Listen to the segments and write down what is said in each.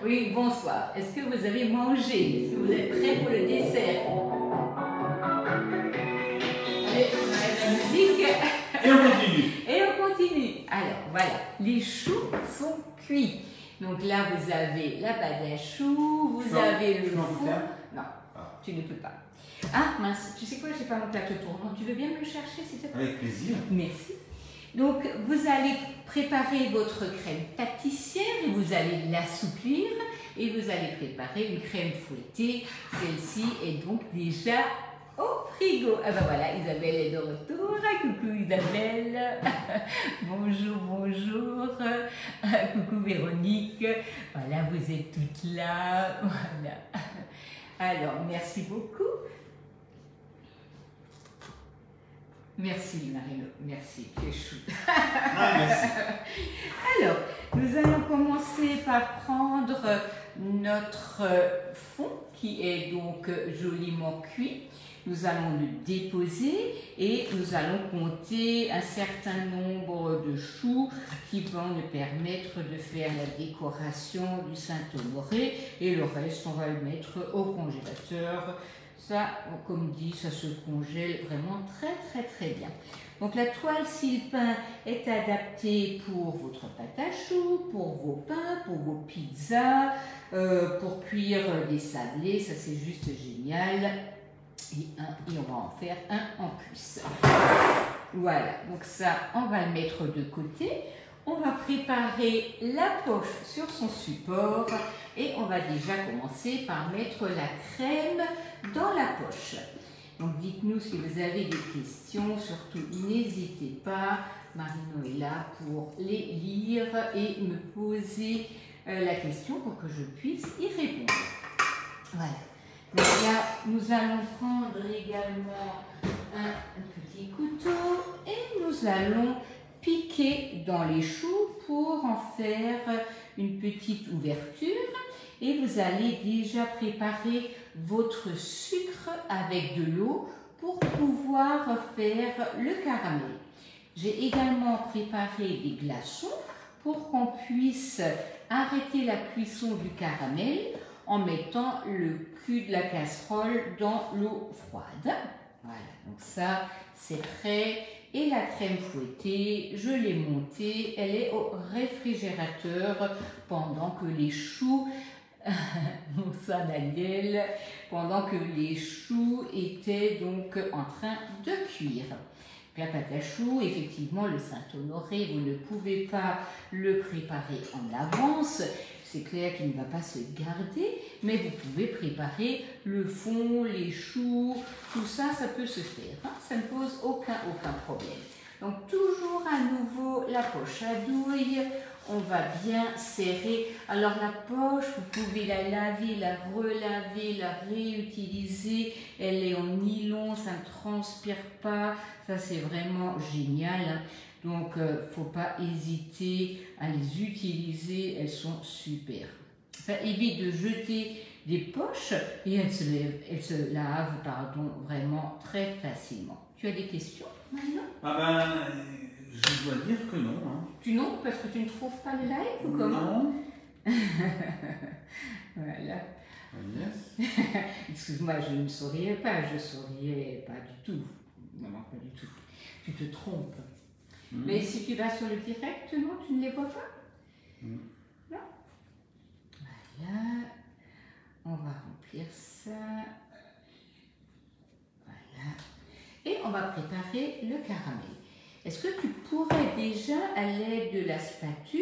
Oui, bonsoir. Est-ce que vous avez mangé? Est-ce que vous êtes prêts pour le dessert? Allez, on arrête la musique. Et on continue. Et on continue. Alors, voilà. Les choux sont cuits. Donc là, vous avez la pâte à choux, vous avez le fond. Non, tu ne peux pas. Ah, mince, tu sais quoi, j'ai pas mon plateau tournant. Tu veux bien me le chercher, s'il te plaît? Avec plaisir. Merci. Donc, vous allez préparer votre crème pâtissière et vous allez l'assouplir et vous allez préparer une crème fouettée. Celle-ci est donc déjà au frigo. Ah ben voilà, Isabelle est de retour. Coucou Isabelle. Bonjour, bonjour. Coucou Véronique. Voilà, vous êtes toutes là. Voilà. Alors, merci beaucoup. Merci Marino, merci, tu es chou. Ah, merci. Alors, nous allons commencer par prendre notre fond qui est donc joliment cuit. Nous allons le déposer et nous allons compter un certain nombre de choux qui vont nous permettre de faire la décoration du Saint-Honoré et le reste on va le mettre au congélateur. Ça, comme dit, ça se congèle vraiment très bien. Donc la toile Sylpin est adaptée pour votre pâte à choux, pour vos pains, pour vos pizzas, pour cuire des sablés, ça c'est juste génial. Et on va en faire un en plus. Voilà, donc ça, on va le mettre de côté. On va préparer la poche sur son support et on va déjà commencer par mettre la crème dans la poche. Donc dites-nous si vous avez des questions, surtout n'hésitez pas, Marino est là pour les lire et me poser la question pour que je puisse y répondre. Voilà. Donc là, nous allons prendre également un petit couteau et nous allons piquer dans les choux pour en faire une petite ouverture. Et vous allez déjà préparer votre sucre avec de l'eau pour pouvoir faire le caramel. J'ai également préparé des glaçons pour qu'on puisse arrêter la cuisson du caramel en mettant le cul de la casserole dans l'eau froide. Voilà, donc ça c'est prêt. Et la crème fouettée, je l'ai montée, elle est au réfrigérateur pendant que les choux, ça Daniel, pendant que les choux étaient donc en train de cuire. La pâte à choux, effectivement, le Saint-Honoré, vous ne pouvez pas le préparer en avance. C'est clair qu'il ne va pas se garder, mais vous pouvez préparer le fond, les choux, tout ça, ça peut se faire. Hein? Ça ne pose aucun problème. Donc toujours à nouveau la poche à douille, on va bien serrer. Alors la poche, vous pouvez la laver, la relaver, la réutiliser. Elle est en nylon, ça ne transpire pas, ça c'est vraiment génial. Hein? Donc, faut pas hésiter à les utiliser, elles sont super. Ça évite de jeter des poches et elles se lavent, pardon, vraiment très facilement. Tu as des questions maintenant? Ah ben, je dois dire que non. Hein. Tu non, parce que tu ne trouves pas le live ou comment? Non. Voilà. Yes. Excuse-moi, je ne souriais pas, je souriais pas du tout. Non, pas du tout. Tu te trompes. Mais si tu vas sur le direct, non, tu ne les vois pas? Non. Voilà. On va remplir ça. Voilà. Et on va préparer le caramel. Est-ce que tu pourrais déjà, à l'aide de la spatule,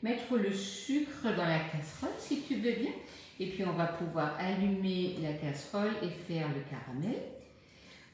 mettre le sucre dans la casserole, si tu veux bien? Et puis on va pouvoir allumer la casserole et faire le caramel.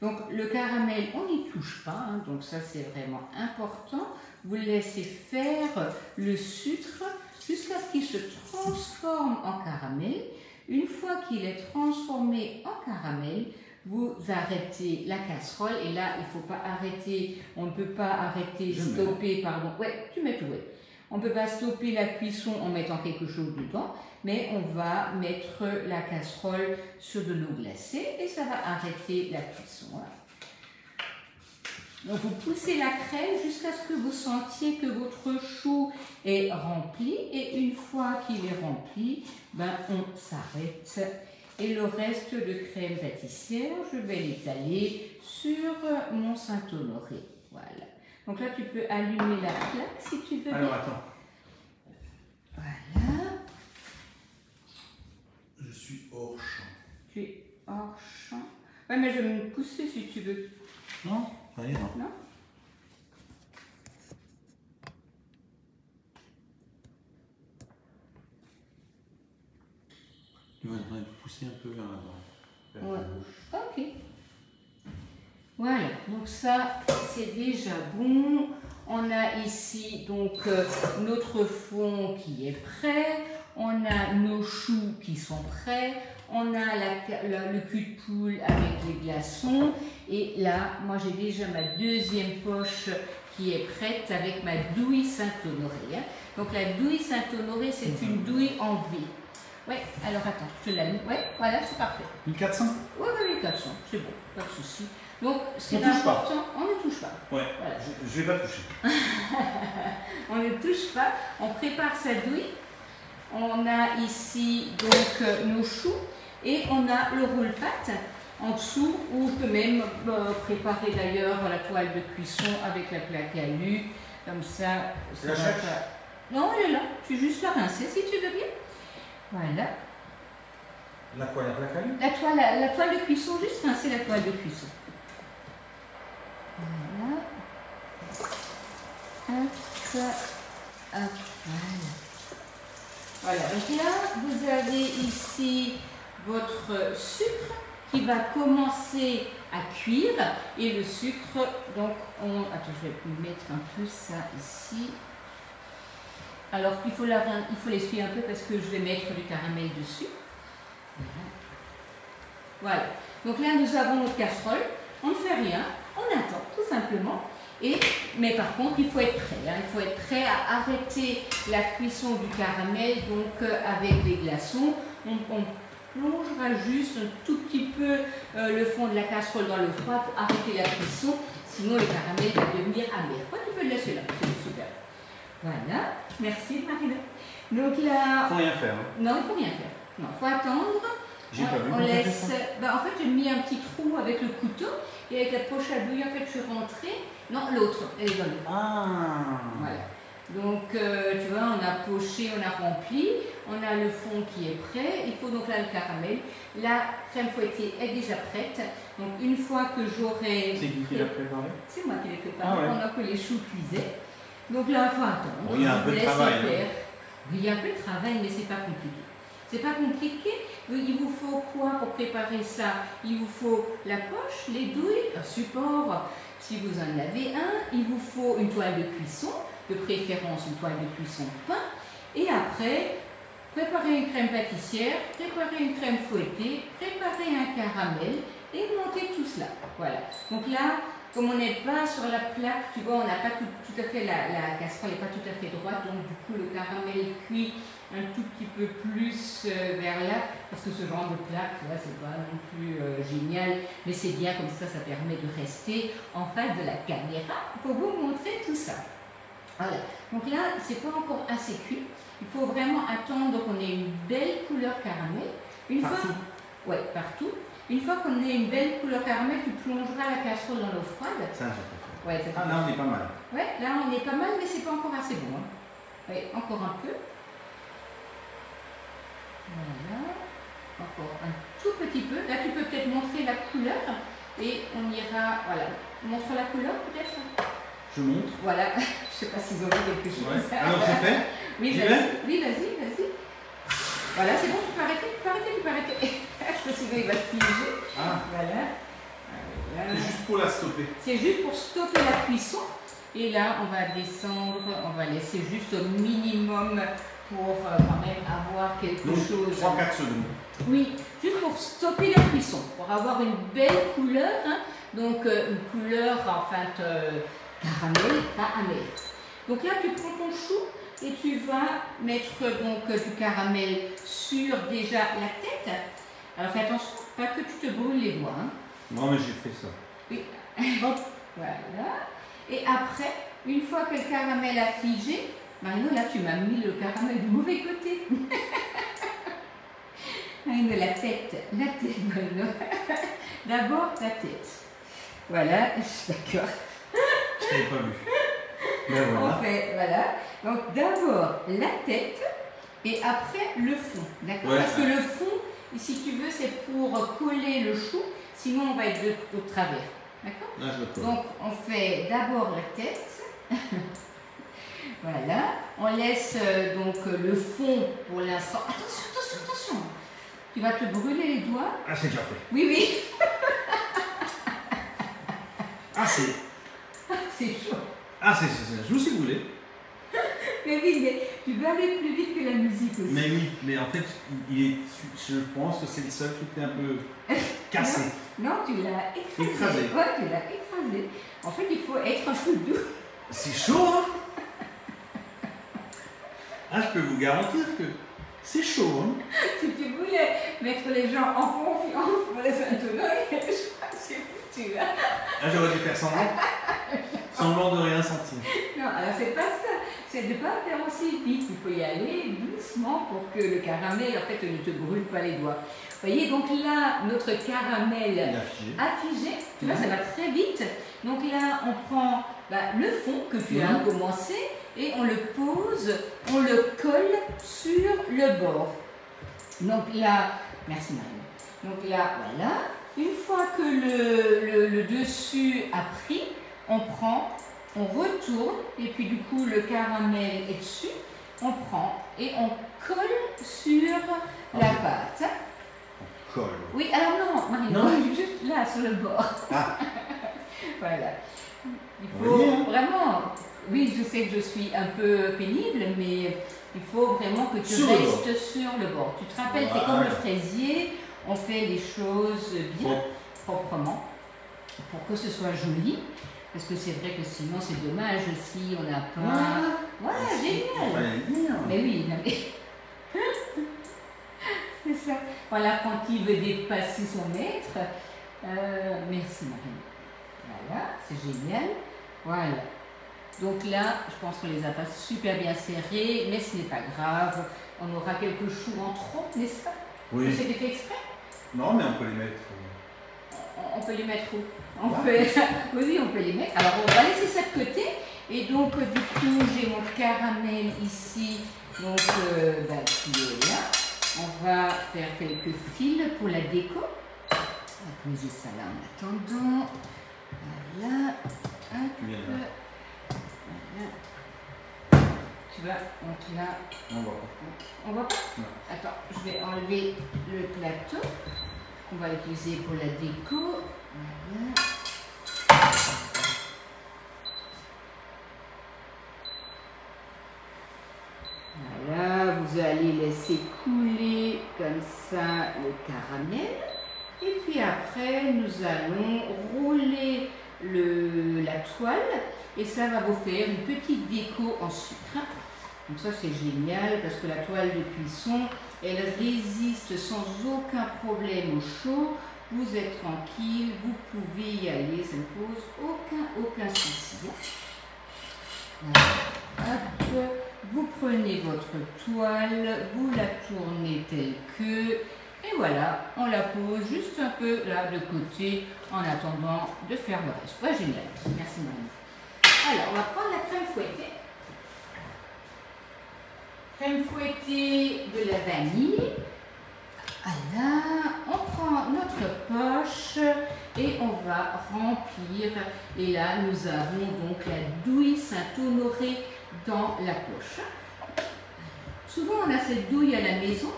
Donc le caramel, on n'y touche pas, hein, donc ça c'est vraiment important. Vous laissez faire le sucre jusqu'à ce qu'il se transforme en caramel. Une fois qu'il est transformé en caramel, vous arrêtez la casserole et là il ne faut pas arrêter, on ne peut pas arrêter, stopper, pardon. Ouais, tu mets tout, ouais. On ne peut pas stopper la cuisson en mettant quelque chose dedans, mais on va mettre la casserole sur de l'eau glacée et ça va arrêter la cuisson. Donc vous poussez la crème jusqu'à ce que vous sentiez que votre chou est rempli. Et une fois qu'il est rempli, ben, on s'arrête. Et le reste de crème pâtissière, je vais l'étaler sur mon Saint-Honoré. Voilà. Donc là, tu peux allumer la plaque si tu veux. Alors attends. Voilà. Je suis hors champ. Tu es hors champ. Ouais, mais je vais me pousser si tu veux. Non, ça ira. Non? Tu vas pousser un peu vers l'avant. Vers Ouais. la gauche. Ok. Voilà, donc ça c'est déjà bon. On a ici donc notre fond qui est prêt. On a nos choux qui sont prêts. On a le cul de poule avec les glaçons. Et là, moi j'ai déjà ma deuxième poche qui est prête avec ma douille Saint-Honoré. Hein. Donc la douille Saint-Honoré, c'est une douille en V. Oui, alors attends, je te la mets. Oui, voilà, c'est parfait. 1400? Oui, oui, 400, c'est bon, pas de souci. Donc, ce qui est On touche pas. important, on ne touche pas. Ouais, Voilà. je vais pas toucher. On ne touche pas, on prépare sa douille. On a ici donc nos choux et on a le roule-pâte en dessous où on peut même préparer d'ailleurs la toile de cuisson avec la plaque à alu. Comme ça, Tu la cherches? Non, elle est là. Tu juste la rincer si tu veux bien. Voilà. La quoi, la plaque à lui? La toile de cuisson, juste rincer la toile de cuisson. Voilà. Hop, hop, voilà. Voilà, donc là, vous avez ici votre sucre qui va commencer à cuire. Et le sucre, donc, attends, je vais mettre un peu ça ici. Alors, il faut l'essuyer un peu parce que je vais mettre du caramel dessus. Voilà. Donc là, nous avons notre casserole. On ne fait rien, on attend tout simplement. Mais par contre, il faut être prêt. Hein. Il faut être prêt à arrêter la cuisson du caramel. Donc avec les glaçons, on plongera juste un tout petit peu le fond de la casserole dans le froid pour arrêter la cuisson. Sinon, le caramel va devenir amer. Ouais, tu peux le laisser là, c'est super. Voilà, merci Marina. Donc là... Faut rien faire. Hein. Non, il ne faut rien faire. Non, il faut attendre. J'ai pas vu. On laisse... en fait, j'ai mis un petit trou avec le couteau et avec la poche à douille, en fait, je suis rentrée. Non, l'autre, elle est dans le... Ah. Voilà. Donc, tu vois, on a poché, on a rempli, on a le fond qui est prêt. Il faut donc là le caramel. La crème fouettée est déjà prête. Donc, une fois que j'aurai... C'est qui l'a préparé? C'est moi qui l'ai préparé Ah ouais. pendant que les choux cuisaient. Donc là, il faut attendre. Bon, il y a un peu de travail. Hein. Oui, il y a un peu de travail, mais c'est pas compliqué. C'est pas compliqué. Il vous faut quoi pour préparer ça? Il vous faut la poche, les douilles, un support, si vous en avez un. Il vous faut une toile de cuisson, de préférence une toile de cuisson de pain. Et après, préparer une crème pâtissière, préparer une crème fouettée, préparer un caramel et monter tout cela. Voilà. Donc là, comme on n'est pas sur la plaque, tu vois, on n'a pas tout à fait, la casserole n'est pas tout à fait droite, donc du coup le caramel cuit un tout petit peu plus vers là, parce que ce genre de plaque, tu vois, c'est pas non plus génial, mais c'est bien, comme ça permet de rester en face de la caméra pour vous montrer tout ça. Voilà, donc là, c'est pas encore assez cuit, il faut vraiment attendre qu'on ait une belle couleur caramel. Partout. Ouais, partout. Une fois qu'on ait une belle couleur caramel, tu plongeras la casserole dans l'eau froide. Ça, j'ai pas fait. Ouais, Ah, là, on est pas mal. Ouais, là, on est pas mal, mais c'est pas encore assez bon. Hein. Ouais, encore un peu. Voilà. Encore un tout petit peu. Là, tu peux peut-être montrer la couleur et on ira... Voilà. Montre la couleur, peut-être. Je montre. Voilà. Je sais pas si vous avez quelque chose. Ouais. Alors, c'est fait? Oui, J'y vas-y. vais? Oui, vas-y. Voilà, c'est bon, tu peux arrêter. Je me suis dit, il va se piéger. Ah. Voilà. C'est juste pour la stopper. C'est juste pour stopper la cuisson. Et là, on va descendre, on va laisser juste au minimum pour quand même avoir quelque chose. 3-4 secondes. Oui, juste pour stopper la cuisson, pour avoir une belle couleur. Hein. Donc, une couleur, enfin, caramel, pas amer. Donc là, tu prends ton chou et tu vas mettre donc du caramel sur déjà la tête. Alors, fais attention, pas que tu te brûles les doigts. Hein. Non, mais j'ai fait ça. Oui. Voilà. Et après, une fois que le caramel a figé, maintenant là tu m'as mis le caramel du mauvais côté. Maintenant la tête, maintenant. D'abord la tête. Voilà, d'accord. Je t'avais pas vu. Ben voilà. On fait, voilà. Donc d'abord la tête et après le fond. D'accord, Ouais, parce que le fond, si tu veux, c'est pour coller le chou, sinon on va être de travers. D'accord. Là, je le colle. Donc on fait d'abord la tête. Voilà. On laisse donc le fond pour l'instant. Attention, attention, attention. Tu vas te brûler les doigts. Ah, c'est déjà fait. Oui, oui. Ah, c'est. C'est chaud. Ah, c'est. Je me suis brûlé. Mais oui, mais tu vas aller plus vite que la musique aussi. Mais oui, mais en fait, je pense que c'est le seul qui était un peu cassé. Non, tu l'as écrasé. Ouais, tu l'as écrasé. En fait, il faut être un peu doux. C'est chaud, hein? Ah, je peux vous garantir que c'est chaud, hein? Si tu voulais mettre les gens en confiance pour les intonailles, je crois que c'est foutu. Hein? Ah, j'aurais dû faire semblant. Semblant de rien sentir. Non, alors c'est pas ça. C'est de ne pas faire aussi vite. Il faut y aller doucement pour que le caramel, en fait, ne te brûle pas les doigts. Vous voyez, donc là, notre caramel a figé. Tu vois, ça va très vite. Donc là, on prend le fond que tu as commencé et on le pose, on le colle sur le bord. Donc là, merci Marine. Donc là, voilà. Une fois que le dessus a pris, on prend, on retourne et puis du coup le caramel est dessus. On prend et on colle sur la pâte. On colle. Oui, alors non, Marine, non. juste là sur le bord. Ah. Voilà. Il faut vraiment. Oui, je sais que je suis un peu pénible, mais il faut vraiment que tu restes sur le bord. Tu te rappelles, c'est comme le fraisier, on fait les choses bien, proprement, pour que ce soit joli. Parce que c'est vrai que sinon c'est dommage si on n'a pas. Voilà, génial! Mais oui, non, mais. C'est ça. Voilà, quand il veut dépasser son maître. Merci Marine. Voilà, c'est génial. Voilà. Donc là, je pense qu'on les a pas super bien serrés, mais ce n'est pas grave. On aura quelques choux en trop, n'est-ce pas? Oui. C'était fait exprès? Non, mais on peut les mettre. On peut les mettre où? Oui, on peut les mettre. Alors, on va laisser ça de côté. Et donc, du coup, j'ai mon caramel ici, donc, qui est là. On va faire quelques fils pour la déco. On va poser ça là en attendant. Voilà. Un peu. Voilà. Tu vois, donc là. On va pas. On va pas? Non. Attends, je vais enlever le plateau qu'on va utiliser pour la déco. Voilà. Voilà, vous allez laisser couler comme ça le caramel. Et puis après, nous allons rouler la toile et ça va vous faire une petite déco en sucre. Donc ça c'est génial parce que la toile de cuisson, elle résiste sans aucun problème au chaud. Vous êtes tranquille, vous pouvez y aller, ça ne pose aucun souci. Voilà. Hop. Vous prenez votre toile, vous la tournez telle que, et voilà, on la pose juste un peu là de côté en attendant de faire le reste. Ouais, génial. Merci Marie. Alors, on va prendre la crème fouettée. Crème fouettée de la vanille. Voilà, on prend notre poche et on va remplir. Et là, nous avons donc la douille Saint-Honoré dans la poche. Souvent, on a cette douille à la maison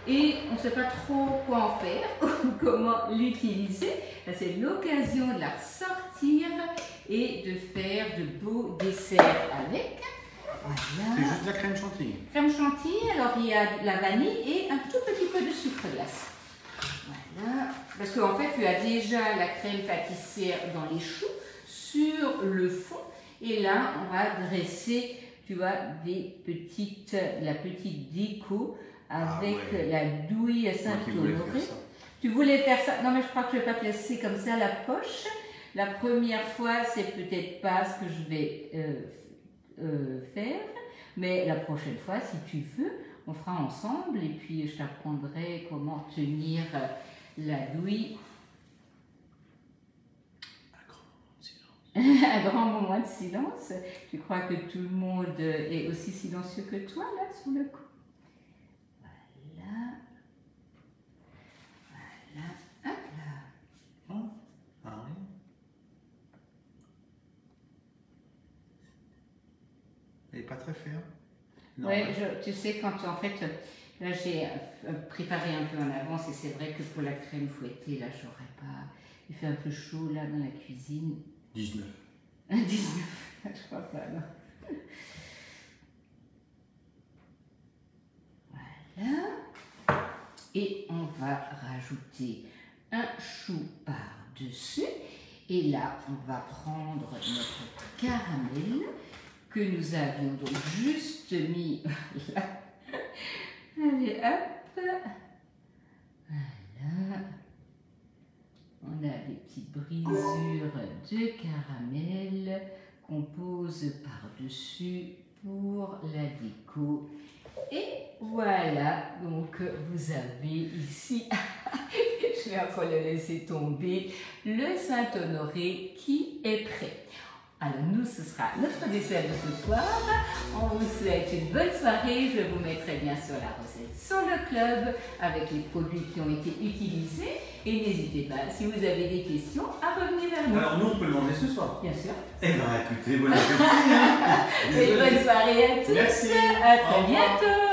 et on ne sait pas trop quoi en faire ou comment l'utiliser. C'est l'occasion de la ressortir et de faire de beaux desserts avec. Voilà. C'est juste la crème chantilly. Crème chantilly, alors il y a la vanille et un tout petit peu de sucre glace. Voilà. Parce qu'en fait, tu as déjà la crème pâtissière dans les choux sur le fond. Et là, on va dresser, tu vois, la petite déco avec la douille Saint-Honoré. Tu voulais faire ça? Non, mais je crois que je ne vais pas te laisser comme ça la poche. La première fois, c'est peut-être pas ce que je vais faire, mais la prochaine fois, si tu veux, on fera ensemble et puis je t'apprendrai comment tenir la douille. Un grand moment de silence. Tu crois que tout le monde est aussi silencieux que toi, là, sur le coup? Voilà. Voilà. Hop là. Oh, ah oui. Elle n'est pas très ferme. Oui, tu sais, quand en fait, là j'ai préparé un peu en avance et c'est vrai que pour la crème fouettée, là, j'aurais pas. Il fait un peu chaud là dans la cuisine. 19. 19, je crois pas, non. Voilà. Et on va rajouter un chou par-dessus. Et là, on va prendre notre caramel que nous avions donc juste mis là. Allez, hop. Voilà. On a des petites brisures de caramel qu'on pose par-dessus pour la déco. Et voilà, donc vous avez ici, je vais encore le laisser tomber, le Saint-Honoré qui est prêt. Alors nous, ce sera notre dessert de ce soir. On vous souhaite une bonne soirée. Je vous mettrai bien sûr la recette sur le club avec les produits qui ont été utilisés. Et n'hésitez pas, si vous avez des questions, à revenir vers nous. Alors nous, on peut le manger ce soir. Bien sûr. Eh bien, écoutez, bon appétit. Et bonne soirée à tous. Merci. À très bientôt.